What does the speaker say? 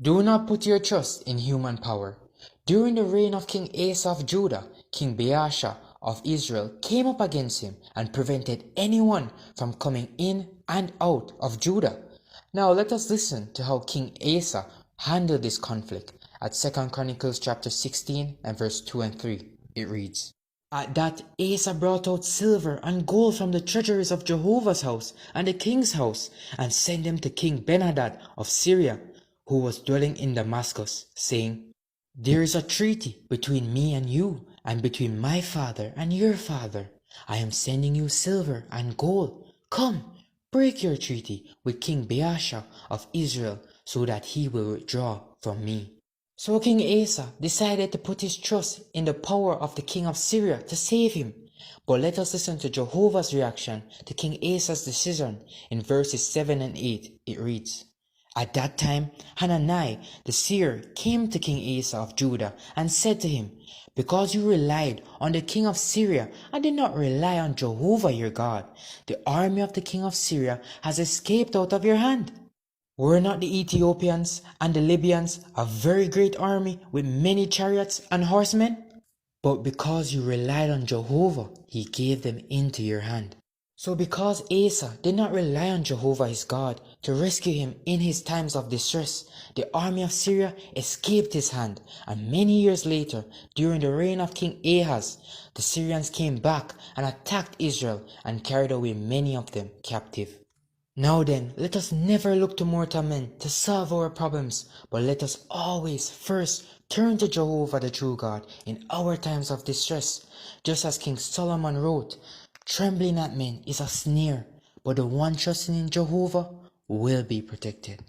Do not put your trust in human power. During the reign of King Asa of Judah, King Baasha of Israel came up against him and prevented anyone from coming in and out of Judah. Now let us listen to how King Asa handled this conflict at 2 Chronicles chapter 16 and verse 2 and 3. It reads, At that Asa brought out silver and gold from the treasuries of Jehovah's house and the king's house, and sent them to King Benhadad of Syria, who was dwelling in Damascus, saying, There is a treaty between me and you, and between my father and your father. I am sending you silver and gold. Come, break your treaty with King Baasha of Israel, so that he will withdraw from me. So King Asa decided to put his trust in the power of the king of Syria to save him. But let us listen to Jehovah's reaction to King Asa's decision in verses 7 and 8. It reads, At that time Hanani the seer came to King Asa of Judah and said to him, Because you relied on the king of Syria and did not rely on Jehovah your God, the army of the king of Syria has escaped out of your hand. Were not the Ethiopians and the Libyans a very great army with many chariots and horsemen? But because you relied on Jehovah, he gave them into your hand. So because Asa did not rely on Jehovah his God to rescue him in his times of distress, the army of Syria escaped his hand, and many years later, during the reign of King Ahaz, the Syrians came back and attacked Israel and carried away many of them captive. Now then, let us never look to mortal men to solve our problems, but let us always first turn to Jehovah the true God in our times of distress. Just as King Solomon wrote, Trembling at men is a snare, but the one trusting in Jehovah will be protected.